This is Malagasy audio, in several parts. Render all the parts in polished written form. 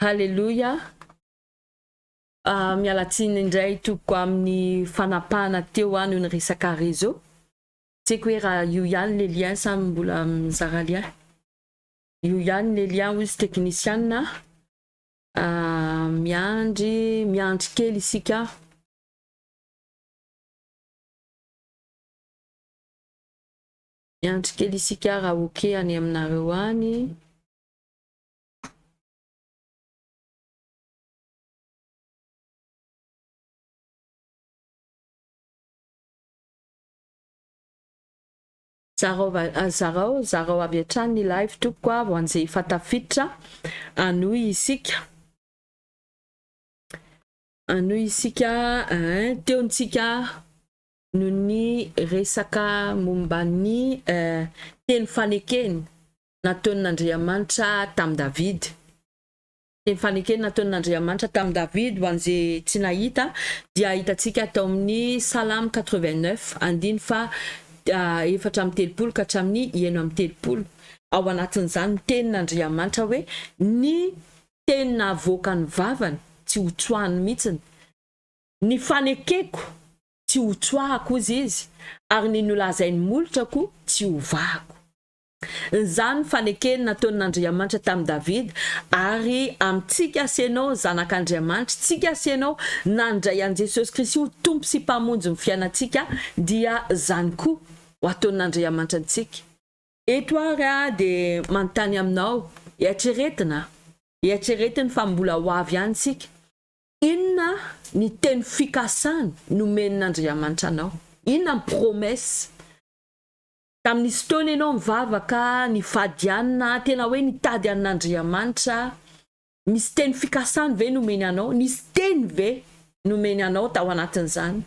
Halleluja. Mialatsiny indray toko amin'ny fanapahana teo noho ny resaka réseau. Tsy haiko hoe raha io ihany le lien sa mbola mizara lien. Io ihany le lien hozy technicienne. Miandry kely isika. Miandry kely isika raha ok any aminareo any. Zarao avy hatrany ny live toko ho an'izay efa tafiditra anoy isika. Teontsika no ny resaka momba ny teny fanekeny nataon'Andriamanitra tamin'i David. Teny fanekeny nataon'Andriamanitra tamin'i David ho an'izay tsy nahita dia hitantsika tao amin'ny Salame 89 andiny fa 4:30 ka hatramin'ny 1:30. Ao anatin'izany tenin'Andriamanitra hoe ny teny nahavoaka ny vavany tsy ho tsoahany mihitsiny. Ny fanekeko tsy ho tsoahako ozy izy ary ny nolazainy molotrako tsy ho vahako. Izany fanekeny nataon'Andriamanitra tamin'i David ary amintsika senao zanak'Andriamanitra, tsika senao nandray an Jesosy Kristy ho tompo sy mpamonjy ny fiainantsika dia zany koa ho ataon'Andriamanitra antsika. Eto ary dia manontany aminao, eritreretiny fa mbola ho avy ihany sika. Inona ny teny fikasany nomen'Andriamanitra anao? Inona ny promesse? Tamin'nisy fotoana ianao mivavaka ny fadianina tena hoe nitady an'Andriamanitra, misy teny fikasany ve nomeny anao? Nisy teny ve nomeny anao tao anatin'izany?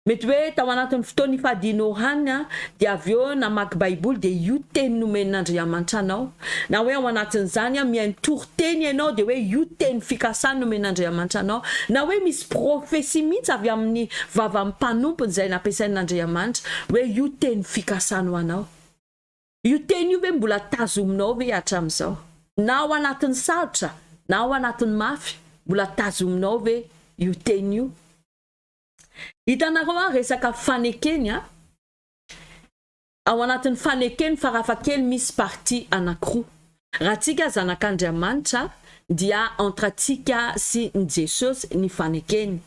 Mety hoe tao anatin'ny fotoana ifadianao hany dia avy eo namaky baiboly dia io teny nomen'Andriamanitra anao. Na hoe ao anatin'izany mihaino toriteny ianao dia hoe io teny fikasany nomen'Andriamanitra anao. Na hoe misy profesia mihitsy avy amin'ny vavan'ny mpanompony izay nampiasain'Andriamanitra hoe io teny fikasany ho anao. Io teny io ve mbola tazominao ve hatramin'izao? Na ao anatin'ny sarotra, na ao anatin'ny mafy, mbola tazominao ve io teny io? Hitanareo resaka fanekeny ao anatin'ny fanekeny farafakely misy parti anankiroa. Raha tsika zanak'Andriamanitra dia entre atsika sy ny Jesosy ny fanekeny.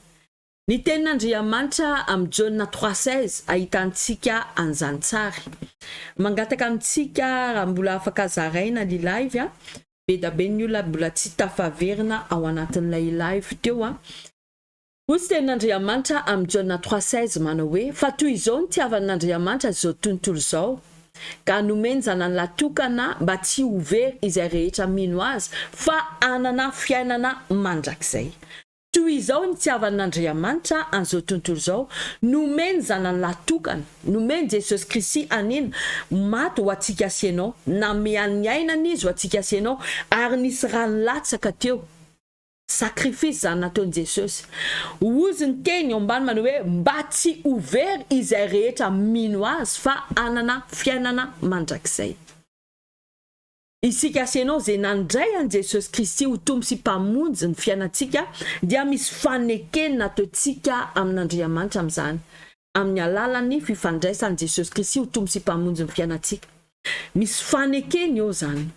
Ny tenin'Andriamanitra amin'ny John 3:16 ahitantsika an'izany tsara. Mangataka amintsika raha mbola afaka zaraina ny live be da be ny olona mbola tsy tafaverina ao anatin'ilay live teo Hozy tenin'Andriamanitra amin'ny John 3:16 manao hoe fa toy izao ny tiavan'Andriamanitra izao tontolo izao ka nomeny zanany latokana mba tsy ho very izay rehetra mino azy fa anana fiainana mandrakizay. Toy izao ny tiavan'Andriamanitra an'izao tontolo izao nomeny zanany latokana, nomeny Jesosy Kristy anina maty ho antsika sy ianao, nameany ny ainany izy ho antsika sy ianao ary nisy ranolatsaka teo. Sacrifice zany nataon'i Jesosy. Hozy ny teny ao ambany manao hoe mba tsy ho very izay rehetra mino azy fa anana fiainana mandrakizay. Isika sy ianao izay nandray an Jesosy Kristy ho tompo sy mpamonjy ny fiainantsika dia misy fanekeny nataontsika amin'Andriamanitra amin'izany. Amin'ny alalany fifandraisan'i Jesosy Kristy ho tompo sy mpamonjy ny fiainantsika. Misy fanekeny eo zany.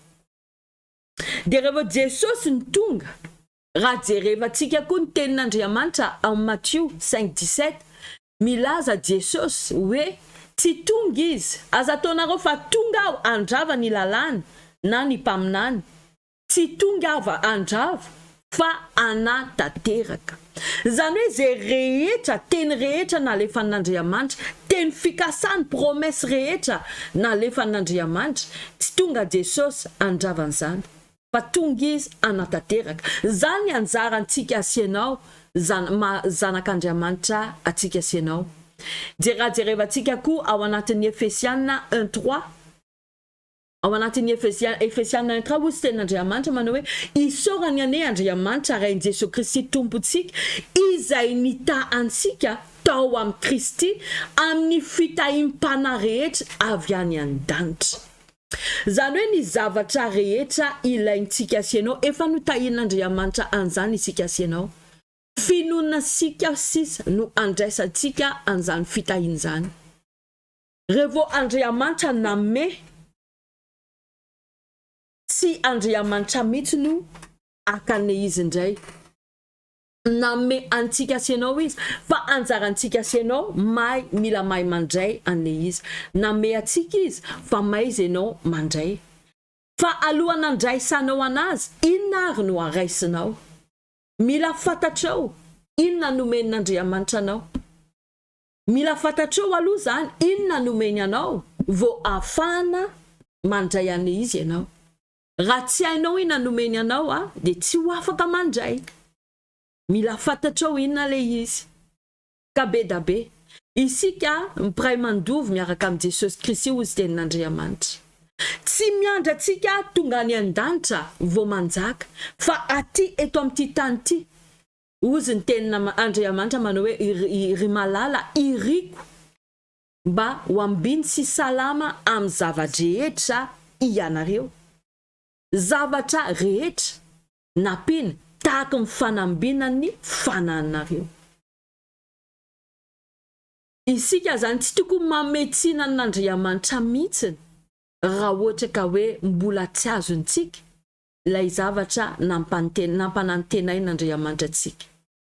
Dia rehefa Jesosy ny tonga raha jerevantsika koa ny tenin'Andriamanitra ao Matthieu 5:17 milaza Jesosy hoe tsy tonga izy, aza ataonareo fa tonga aho andrava ny lalàna na ny mpaminany. Tsy tonga aho andrava fa anatateraka. Zany hoe zay rehetra, teny rehetra nalefan'Andriamanitra, teny fikasany promesse rehetra nalefan'Andriamanitra, tsy tonga Jesosy andravan'izany. Fa tonga izy anatateraka. Zany anjara antsika sy ianao zanak'Andriamanitra atsika sy ianao. Jerevantsika koa ao anatin'ny Efesiana 1:3. Ao anatin'ny Efesiana 1:3 hozy tenin'Andriamanitra manao hoe isaorany ane Andriamanitra rain Jesosy Kristy tompontsika izay nita antsika tao amin'ny Kristy amin'ny fitahiam-pana rehetra avy any an-danitra. Zany hoe ny zavatra rehetra ilaintsika sy ianao efa notahin'Andriamanitra an'izany isika sy ianao. Finoana sika sisa no andraisantsika an'izany fitahiana zany. Revo Andriamanitra name sy Andriamanitra mihitsy no akane izy indray. Name antsika sy ianao izy fa anjarantsika sy ianao mila mahay mandray an'le izy. Name atsika izy fa mahay izy ianao mandray. Fa alohan'ny andraisanao anazy, inona ary no araisinao? Mila fantatrao inona nomen'Andriamanitra anao. Mila fantatrao aloha zany inona nomeny anao vo afana mandray an'le izy ianao. Raha tsy hainao inona nomeny anao dia tsy ho afaka mandray. Mila fantatrao inona le izy. Ka be da be isika mipiray mandovy miaraka amin'ny Jesosy Kristy hozy tenin'Andriamanitra. Tsy miandra antsika tonga any an-danitra vo manjaka fa aty eto amin'ity tany ity. Hozy ny tenin'Andriamanitra manao hoe ry malala iriko mba ho ambiny sy salama amin'ny zavadrehetra ianareo. Zavatra rehetra napina tahaka ny fanambinan'ny fananareo. Isika zany tsy tokony mametsina n'Andriamanitra mihitsy raha ohatra ka hoe mbola tsy azontsika ilay zavatra nampanantenain'Andriamanitra antsika.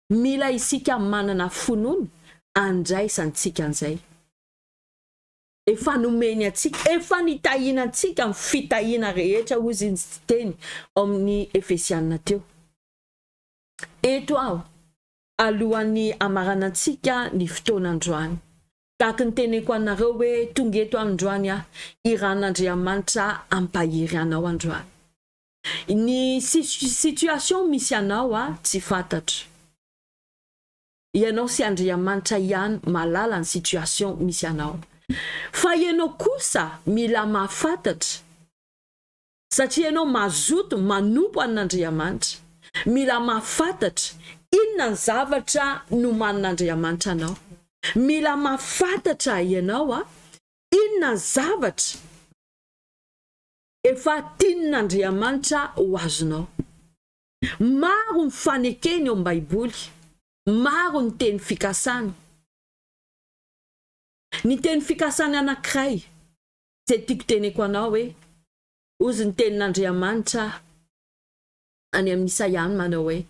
Mila isika manana fonony andraisantsika an'izay. Efa nomeny antsika, efa nitahiana antsika amin'ny fitahiana rehetra hozy ny teny amin'ny Efesiana teo. Eto aho alohan'ny amarana antsika ny fotoan'androany. Tahaka ny teneko anareo hoe tonga eto androany iran'Andriamanitra ampahiry anao androany. Ny situation misy anao tsy fantatro. Ianao sy Andriamanitra ihany malala ny situation misy anao. Fa ianao kosa mila mahafantatra satria ianao mazoto manompo an'Andriamanitra. Mila mahafantatra inona ny zavatra nomanin'Andriamanitra anao. Mila mahafantatra ianao inona ny zavatra efa tian'Andriamanitra ho azonao. Maro ny fanekeny ao Baiboly, maro ny teny fikasana. Ny teny fikasana anankiray izay tiako teneko anao hoe hozy ny tenin'Andriamanitra any amin'ny Isaia manao hoe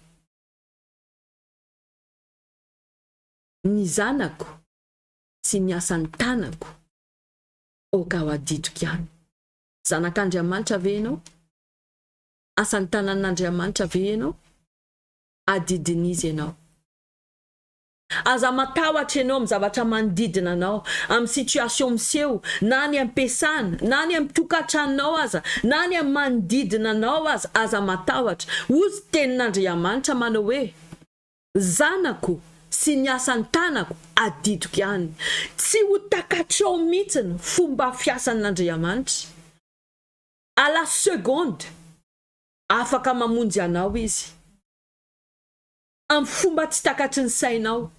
ny zanako sy ny asan'ny tanako oka ho adidiko ihany. Zanak'Andriamanitra ve ianao? Asan'ny tanan'Andriamanitra ve ianao? Adidin'izy ianao. Aza matahotra ianao amin'ny zavatra manodidina anao, amin'ny situation miseho, na ny am-piasana, na ny amin'ny tokantranonao aza, na ny amin'ny manodidina anao aza matahotra. Hozy tenin'Andriamanitra manao hoe zanako sy ny asan'ny tanako adidiko ihany. Tsy ho takatrao mihitsy fomba fiasan'Andriamanitra. À la seconde afaka mamonjy anao izy amin'ny fomba tsy takatry ny sainao.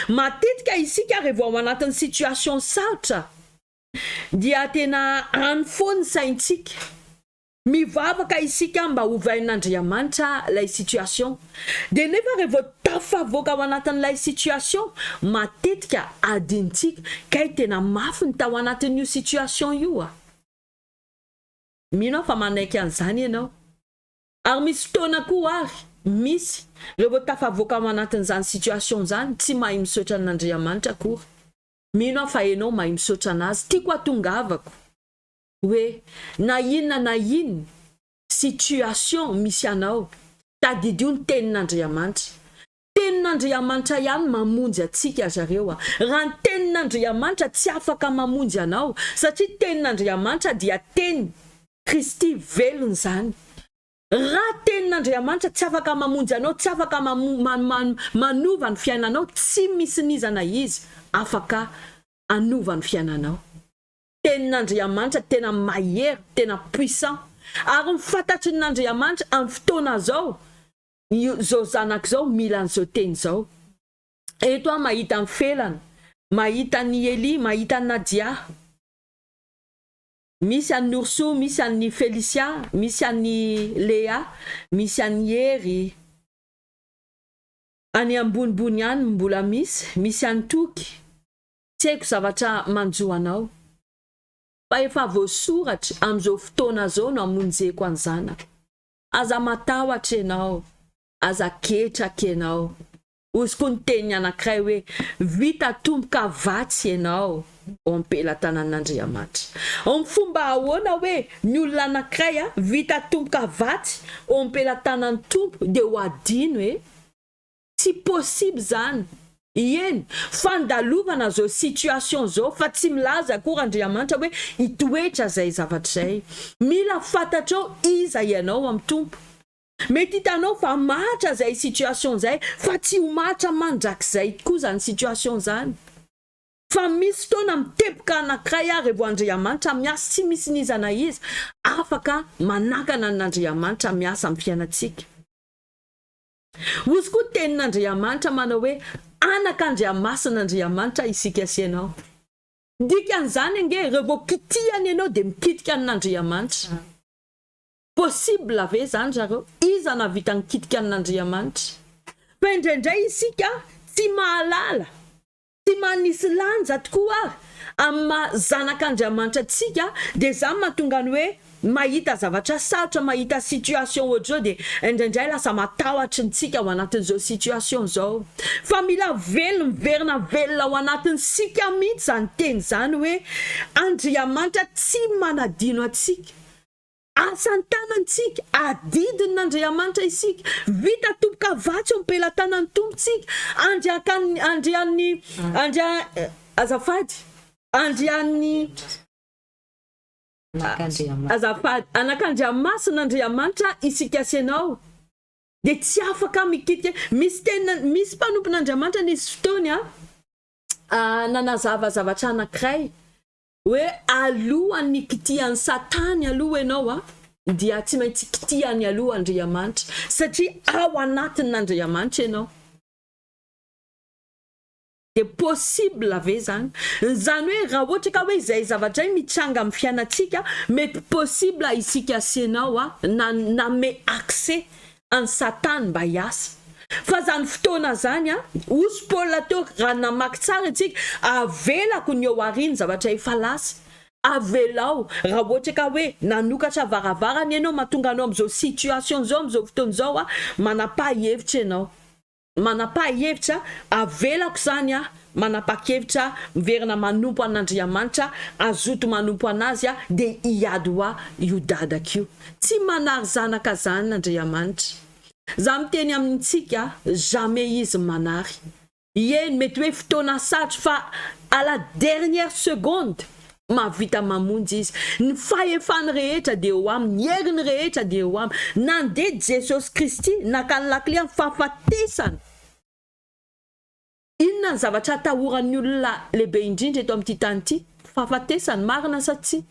Matetika isika revo ao anatin'ny situation sarotra dia tena any foana saintsika. Mivavaka isika mba hovain'Andriamanitra lay situation. Dia nefa revo tafavoaka ao anatin'ilay situation, matetika adintsika kay tena mafy ny tao anatin'io situation io. Mino fa manaiky an'izany ianao. Ary misy fotoana koa ary misy revo tafavoaka ao anatin'izany situation zany tsy mahay misaotra an'Andriamanitra akory. Mino fa ianao mahay misaotra anazy. Tiako atongavako hoe na inona situation misy anao tadidio ny tenin'Andriamanitra. Tenin'Andriamanitra ihany mamonjy atsika zareo. Raha ny tenin'Andriamanitra tsy afaka mamonjy anao satria tenin'Andriamanitra dia teny Kristy velona zany. Raha tenin'Andriamanitra tsy afaka mamonjy anao, tsy afaka manova ny fiainanao, tsy misy nizana izy afaka anova ny fiainanao. Tenin'Andriamanitra tena mahery, tena puissant. Ary mifantatry n'Andriamanitra amin'ny fotoana zao zanak zao mila an'izao teny zao. Eto mahita ny felana, mahita ny Eli, mahita ny Nadia. misy an'ny Urso, misy an'ny Felicia, misy an'ny Léa, misy an'ny Hery. Any ambonimbony any mbola misy an'ny Toky. Tsy haiko zavatra manjo anao. Fa efa voasoratra am'izao fotoana zao no amonjeko an'izana. Aza matahotra ianao, aza ketraka ianao. Ozy ny teny anankiray hoe vita tomboka vatsy ianao ompela tanan'Andriamanitra. Amin'ny fomba ahoana hoe ny olona anankiray vita tomboka vatsy ompela tanan'ny tompo dia ho adino hoe tsy possible zany. Ien, fandalovana zao situation zao fa tsy milaza akory Andriamanitra hoe itoetra zay zavatra zay. Mila fantatrao iza ianao amin'ny tompo. Mety hitanao fa matra zay situation zay fa tsy ho matra mandrakizay koa zany situation zany. Fa misy fotoana mitepoka anankiray ary vo Andriamanitra miasa tsy misy nizana izy afaka manakana n'Andriamanitra miasa amin'ny fiainantsika. Ozy koa tenin'Andriamanitra manao hoe anak'Andriamasin'Andriamanitra isika asianao. Dikan'izany ange revo kitihany ianao dia mikitika an'Andriamanitra. Possible ve zany zareo? Iza navita nikitika an'Andriamanitra? Fa indraindray isika tsy mahalala, tsy manisy lanja tokoa amin'ny zanak'Andriamanitra tsika dia zany mahatonga ny hoe mahita zavatra sarotra, mahita situation ohatr'izao dia indraindray lasa matahotra ntsika ao anatin'izao situation zao. Fa mila miverina velona ao anatin'sika mihitsy zany teny zany hoe Andriamanitra tsy manadino atsika. Asany tanantsika, adidin'Andriamanitra isika, vita tomboka vatsy ompela tanan'ny tompontsika, anak'Andriamasin'Andriamanitra isika asianao. Dia tsy afaka mikitika. Misy mpanompon'Andriamanitra nisy fotoany nanazava zavatra anankiray hoe alohan'ny kitihan'ny Satany aloha ianao dia tsy maintsy kitihany aloha Andriamanitra satria ao anatin'Andriamanitra ianao. Dia possible ve zany? Zany hoe raha ohatra ka hoe izay zavatra mitranga amin'ny fiainantsika mety possible isika asianao name accès an'ny Satany mba hiasa. Fa zany fotoana zany ozy Paul atao raha namaky tsara itsika avelako ny eo aoriany zavatra efa lasa. Avelao raha ohatra ka hoe nanokatra varavarana ianao mahatonga anao amin'izao situation zao amin'izao fotoana zao manapa-hevitra ianao. Manapa-hevitra avelako zany manapa-kevitra miverina manompo an'Andriamanitra azoto manompo anazy dia hiady hoa io dadaka io. Tsy manary zanaka zany n'Andriamanitra. Za miteny amintsika jamais izy manary. Ien mety hoe fotoana sarotra fa à la dernière seconde mavita mamonjy izy. Ny fahefany rehetra dia ho aminy, ny heriny rehetra dia ho aminy. Nandeha Jesosy Kristy nakany lakile amin'ny fahafatesana. Inona ny zavatra atahoran'ny olona lehibe indrindra eto amin'ity tany ity? Fahafatesana, marina sa tsy?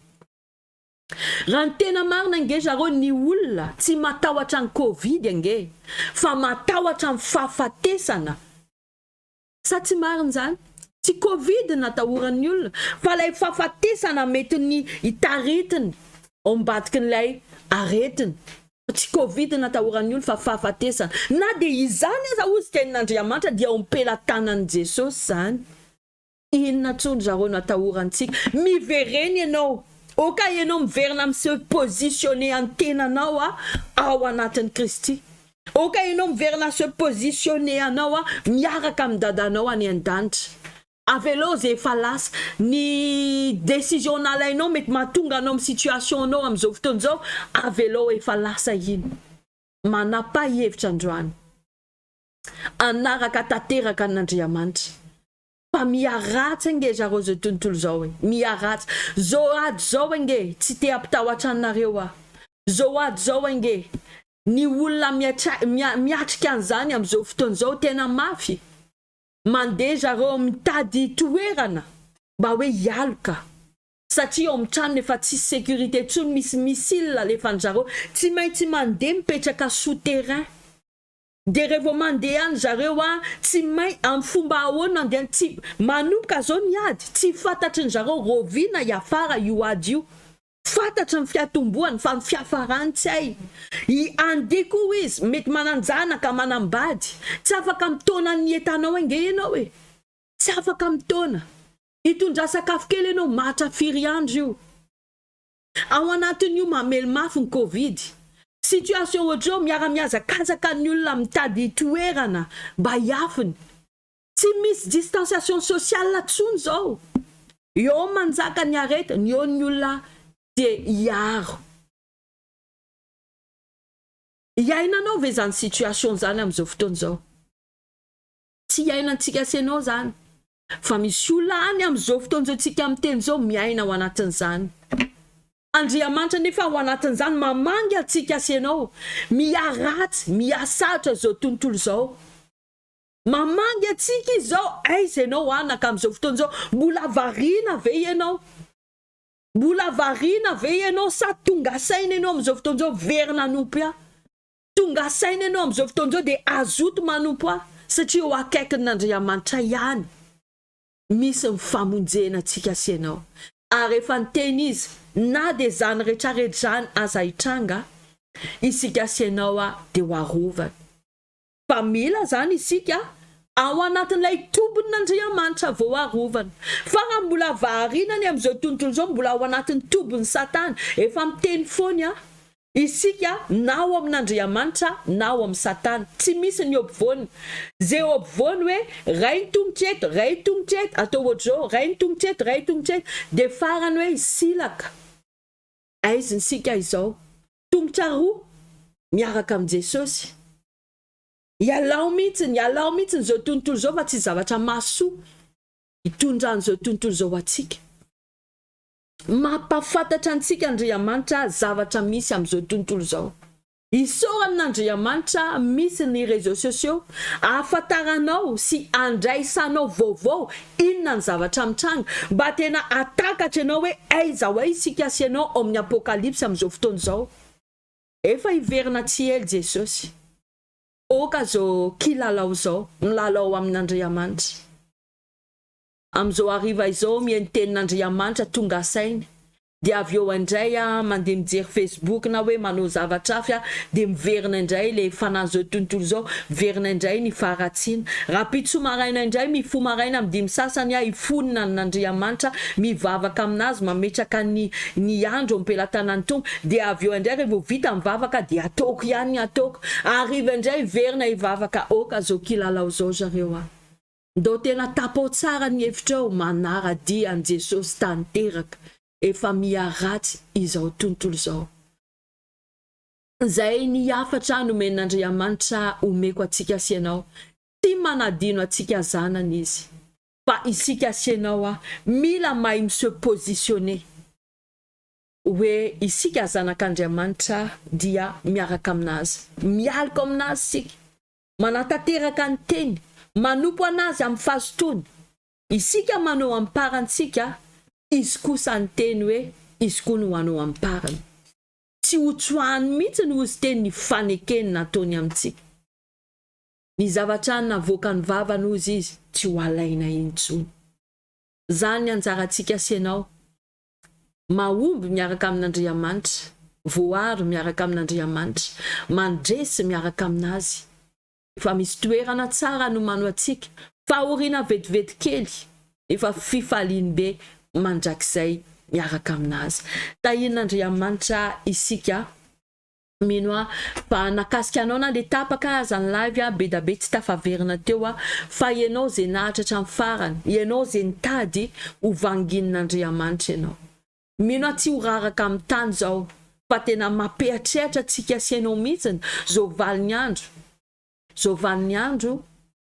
Raha ny tena marina nge zareo ny olona tsy matahotra ny Covid nge, fa matahotra ny fahafatesana. Sa tsy marina zany? Tsy Covid natahoran'ny olona, fa ilay fahafatesana mety ny hitaritiny ao ambadiky n'ilay aretiny. Tsy Covid natahoran'ny olona fa fahafatesana. Na dia izany aza ozy tenin'Andriamanitra dia ompela tanan'i Jesosy zany. Inona tsony zareo natahorantsika? Mivereny ianao. Oka ianao miverina se positionner antenanao ao anatin'ny Kristy. Oka ianao miverina se positionner anao miaraka amin'ny dadanao any an-danitra. Avelao zay efa lasa ny décision nalainao mety mahatonga anao amin'ny situation anao amin'izao fotoana izao avelao efa lasa iny. Manapa-hevitra androany. Anaraka tanteraka an'Andriamanitra. Fa miaratsy nge zareo zao tontolo zao miaratsy. Zao ady zao nge tsy te ampitahotra anareo Zao ady zao nge ny olona miatrika an'izany amin'izao fotoana zao tena mafy. Mandeha zareo mitady toerana mba hoe hialoka. Satria ao amin'ny efa tsy sécurité tsony misy missile alefan'zareo tsy maintsy mandeha mipetraka souterrain. Dia revo mandeha any zareo tsy may amin'ny fomba ahoana mandeha tsy manomboka zao ny ady tsy fantatry ny zareo rovina hiafara io ady io. fantatra ny fiatomboany fa ny fiafarany tsy hay andeko izy mety mananjanaka manambady tsy afaka mitona ny entanao ange ianao e tsy afaka mitona itondra sakafo kely ianao matra firy andro io ao anatin'io mamelo mafy ny covid situation ohatrao miara-miazakazaka ny olona mitady toerana mba hiafiny tsy misy distanciation sociale tsony zao eo manjaka ny areta ny eo ny olona dia hiaro iainanao ve zany situation zany amin'izao fotoana zao tsy iainantsika senao zany fa misy olona any amin'izao fotoana zao tsika miteny zao miaina ao anatin'izany Andriamanitra nefa ao anatin'izany mamangy atsika senao miaratsy miasatra zao tontolo zao mamangy atsika izao aiza ianao anaka amin'izao fotoana zao mbola variana ve ianao mbola variana ve ianao sa tonga saina ianao amin'izao fotoana zao verina anompo tonga saina ianao amin'izao fotoana zao dia azoto manompo satria ho akaikin'Andriamanitra ihany misy mifamonjena atsika senao ary efa nyteny izy na dia zany rehetrarehetra zany aza hitranga isika senao dia ho arovana fa mila zany isika ao anatin'ilay tombon'Andriamanitra vao arovana fa raha mbola varianany amin'izao tontolo zao mbola ao anatin'ny tombon'ny Satana efa miteny foana isika na ao amin'Andriamanitra na ao amin'ny Satana tsy misy ny ampovoany zay ampovoany hoe ray tongotra eto atao ohatr'izao ray tongotra eto dia farany hoe silaka aizy nisika izao tongotra roa miaraka amin'ny Jesosy ialao mihitsy zao tontolo zao fa tsy zavatra mahasoa itondran'izao tontolo zao atsika mampafantatra antsika Andriamanitra zavatra misy amin'izao tontolo zao isaoran'Andriamanitra misy ny réseaux sociaux ahafantaranao sy andraisanao vaovao inona ny zavatra mitranga mba tena atakatra ianao hoe aiza hoe isika asianao ao amin'ny apokalypsy amin'izao fotoana zao efa hiverina tsy ely Jesosy oka zao kilalao zao milalao amin'Andriamanitra amin'izao hariva izao mihaino tenin'Andriamanitra tonga sainy dia avy eo indray mandeha mijery Facebook na hoe manao zavatra hafa dia miverina indray le fanahy zao tontolo zao verina indray ny faratsiana raha pitso maraina indray mifo maraina amin'ny dimy sasany hifonina n'Andriamanitra mivavaka aminazy mametraka ny andro ampelantanany tonga dia avy eo indray rehefa vita mivavaka dia ataoko ihany ataoko arriva indray verina hivavaka oka zao kilalao zao zareo ndao tena tapao tsara ny hevitrao manara-dia an Jesosy tanteraka efa miaratsy izao tontolo zao zay ny afatra nomen'Andriamanitra omeko atsika sianao tsy manadino atsika zanany izy fa isika sianao mila mahay se positionner hoe isika zanak'Andriamanitra dia miaraka aminazy mialaka aminazy sika manatateraka ny teny manompo anazy amin'ny fazotony isika manao amparantsika izy kosa ny teny hoe izy koa no hanao amparany tsy hotsoahany mihitsy no izy teny ny fanekeny nataony amintsika ny zavatra ny navoaka ny vavany ozy izy tsy ho alaina intsony zany anjarantsika sianao mahomby miaraka amin'Andriamanitra voary miaraka amin'Andriamanitra mandresy miaraka aminazy efa misy toerana tsara no manao atsika fahoriana vetivety kely efa fifaliany be mandrakizay miaraka aminazy tahin'Andriamanitra isika mino fa nakasika anao na le tapaka azany live be da be tsy tafaverina teo fa ianao zay nahatratra amin'ny farany ianao zay nitady ho vanginin'Andriamanitra ianao mino tsy ho raraka amin'ny tany zao fa tena mampiatrehatra atsika sianao mihitsy zao valiny andro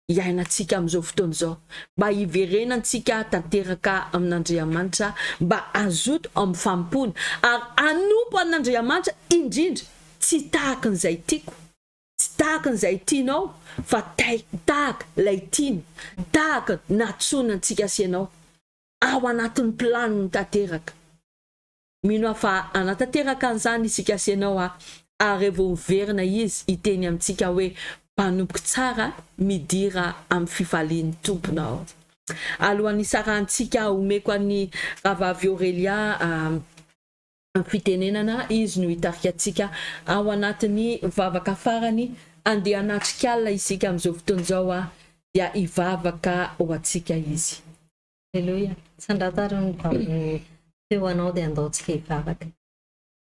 iainantsika amin'izao fotoana zao mba hiverenantsika tanteraka amin'Andriamanitra mba azoto amin'ny fampony ary anompo an'Andriamanitra indrindra tsy tahaka n'izay tiako tsy tahaka n'izay tianao fa tahaka lay tiany tahaka natsonantsika sianao ao anatin'ny planiny tanteraka mino fa anatanteraka an'izany isika sianao ary vao miverina izy iteny amintsika hoe mpanompoka tsara midira amin'ny fifalian'ny tomponao alohan'ny isarantsika omeko an'ny ravavy Aurelia fitenenana izy no hitarika antsika ao anatiny vavaka farany andeha anatrik'alina isika amin'izao fotoana izao dia hivavaka ho antsika izy. Alleluia. Sandratarany teo anao dia andaontsika hivavaka.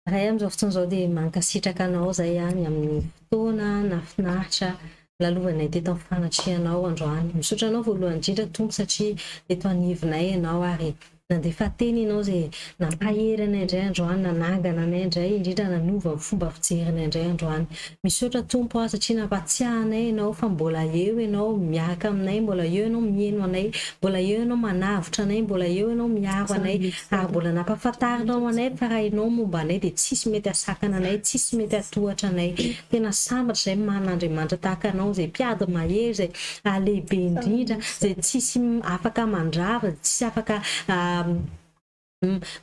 Rahay amin'izao fotoana izao dia mankasitraka anao zay any amin'ny fotoana nafinahitra lalovana teto amin'ny fanatrianao androany. Misaotra anao voalohany indrindra tompo satria eto anivinay ianao ary nandefa teny ianao zay nampahery anay indray androany, nanangana anay indray indrindra nanova ny fomba fijeriny indray androany. Misaotra tompo satria nampatsiahanay ianao fa mbola eo ianao miaraka aminay, mbola eo ianao mieno anay, mbola eo ianao manavotra anay, mbola eo ianao miaro anay ary mbola nampafantarinao anay fa raha ianao momba anay dia tsisy mety asakana anay, tsisy mety atohatra anay. Tena sambatra zay man'Andriamanitra tahaka anao zay mpiady mahery zay lehibe indrindra zay tsisy afaka mandrava, tsisy afaka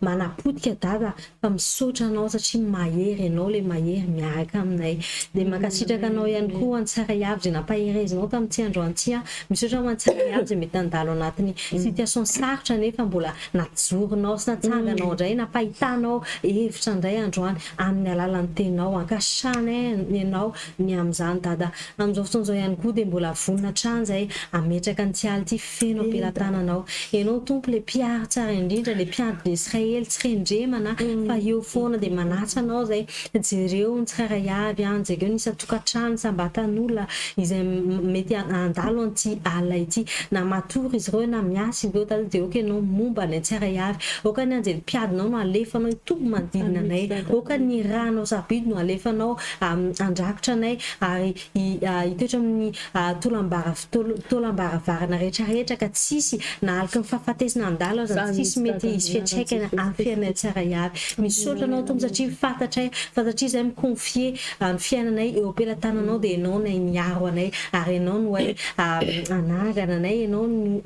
manapotika dada fa misaotra anao satria mahery ianao le mahery miaraka aminay. Dia mankasitraka anao ihany koa antsara avy zay nampaherezinao tamin'ity androanty. Misaotra ho antsara avy zay mety andalo anatiny situation sarotra nefa mbola natzorinao sy natsanganao indray, nampahitanao hevitra indray androany amin'ny alalan'ny teninao. Ankasanay ianao ny amin'izany dada. Amin'izao fotoana izao ihany koa dia mbola vonona hatrany zay ametraka ny tsialy ity feno ampelantananao. Ianao tompo le mpiary tsara indrindra, le mpiady Israel tsy rendremana fa eo foana dia manatsa anao zay jereo ny tsiraray avy jereo ny isatokantrano sambatan'olona izay mety andalo an'ity alina ity, na matory izy ireo na miasa izy ireo dada dia oka ianao momba ny tsiray avy, oka ny anjely mpiadinao no alefanao hitombo manodidina anay, oka ny ranao sabidy no alefanao andrakotra anay ary hitoetra amin'ny tolambaravarana rehetrarehetra ka tsisy na alika ny fahafatesina andalo aza tsisy mety izy fiantraikana amin'ny tsiray avy. Misaotra anao tompo satria fantatria izay mikonfie ny fiainanay eo ampelantananao dia ianao no miaro anay ary ianao no hoe anangana anay, ianao no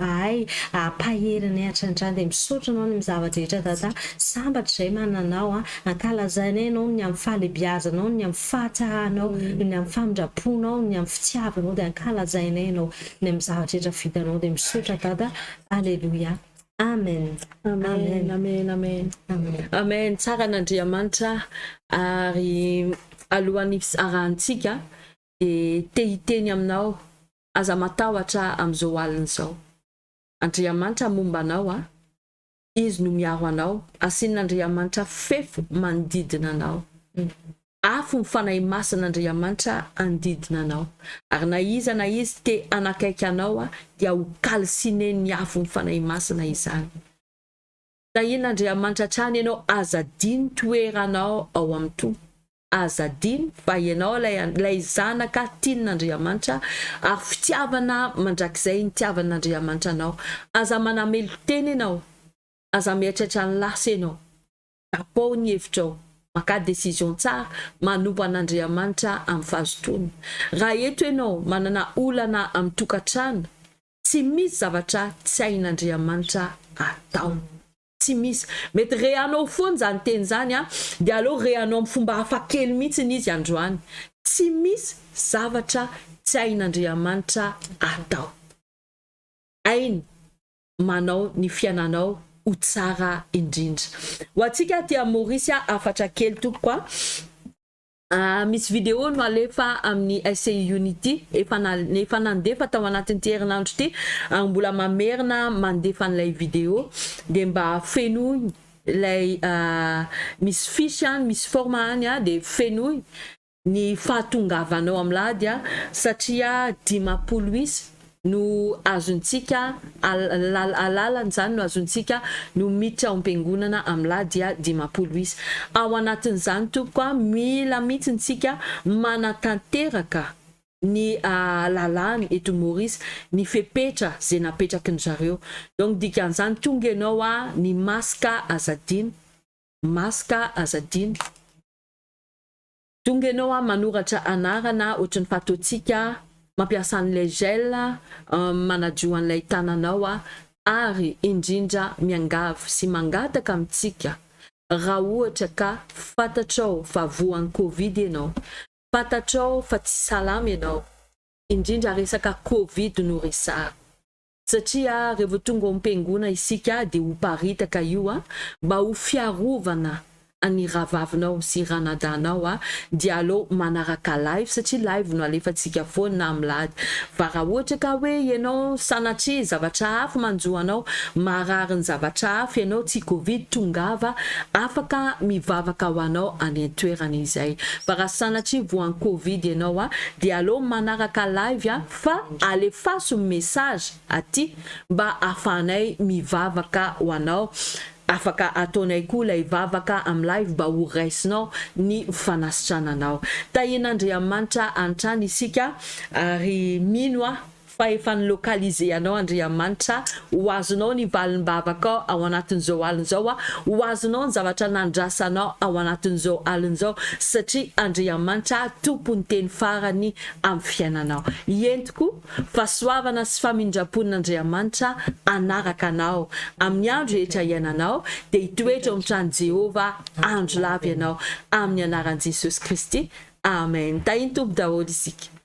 pahery anay hatranitrany. Dia misaotra anao ny amin'ny zava-drehetra dada, sambatra izay mananao ankalazainay ianao ny amin'ny fahalebiazanao, ny amin'ny fahatsaranao, ny amin'ny famindraponao, ny amin'ny fitiavanao dia ankalazainay ianao ny amin'ny zava-drehetra vitanao. Dia misaotra dada. Alleluia. Amen. Amen. Amen. Amen. Amen. Tsara n'Andriamanitra ary alohan'ny arahantsika dia te hiteny aminao aza matahotra amin'izao alina izao. Andriamanitra momba anao izy no miaro anao, asian'Andriamanitra fefo manodidina anao. Afo mifanahy masin'Andriamanitra andidina anao. Ary na izy te anakaiky anao dia ho kalsineny afo mifanahy masina izany. Tahian'Andriamanitra trany ianao azadiny toeranao ao amin'ny tompo. Azadiny fa ianao lay zanaka tian'Andriamanitra ary fitiavana mandrakizay ny tiavan'Andriamanitra anao. Aza manamelo teny ianao, aza mieritreritra ny lasa ianao, tapao ny hevitrao, maka décision tsara manompo an'Andriamanitra amin'ny fahazotoana. Raha eto ianao manana olana amin'ny tokantrano, tsy misy zavatra tsy hain'Andriamanitra atao. Tsy misy. Mety rehanao foana zany teny zany dia aloha rehanao amin'ny fomba hafakely mihitsy izy androany. Tsy misy zavatra tsy hain'Andriamanitra atao. Hainy manao ny fiainanao ho tsara indrindra. Ho antsika tia Maurice afatra kely tokoa. Misy vidéo no alefa amin'ny SCI Unity efa nandefa tao anatin'ity herinandro ity, mbola mamerina mandefa an'ilay vidéo dia mba fenoy lay misy fiche misy forme any dia fenoy ny fahatongavanao am'lady satria 10 no azontsika alalany zany no azontsika no miditra am-piangonana am'lady 10. Ao anatin'izany tokoa mila mihitsitsika manatanteraka ny lalany eto Maurice, ny fepetra zay napetraky ny zareo. Donc dikan'izany tonga ianao ny masaka azadiny, tonga ianao manoratra anarana ohatry ny fataontsika mampiasa an'ilay gel manadio an'ilay tananao ary indrindra miangavy sy mangataka amintsika. Raha ohatra ka fatatrao fa voan'ny Covid ianao, fatatrao fa tsy salama ianao, indrindra resaka Covid no resahana. Satria rehefa tonga am-piangona isika dia ho paritaka io mba ho fiarovana ny ravavinao sy ranadanao dia aleo manaraka live satria live no alefantsika foana na milady fa raha ohatra ka hoe ianao sanatria zavatra hafa manjoanao marary ny zavatra hafa ianao tsy covid tongava afaka mivavaka ho anao any an-toerana izay fa raha sanatria voan'ny covid ianao dia aleo manaraka live fa alefaso message aty mba afanay mivavaka ho anao afaka ataonay koa ilay vavaka am live mba ho raisinao ny fanasitrananao tahin'Andriamanitra antrany isika ary mino fa efa nilokalize anao Andriamanitra ho azonao ny valim-bavaka ao anatin'izao alina ho azonao ny zavatra nandrasanao ao anatin'izao alina satria Andriamanitra tompony teny farany amin'ny fiainanao entiko fahasoavana sy famindrapon'Andriamanitra anaraka anao amin'ny andro rehetra iainanao dia hitoetra ao amin'ny Jehova andro lavy ianao amin'ny anaran'i Jesosy Kristy amen tahiny tompo daholo isika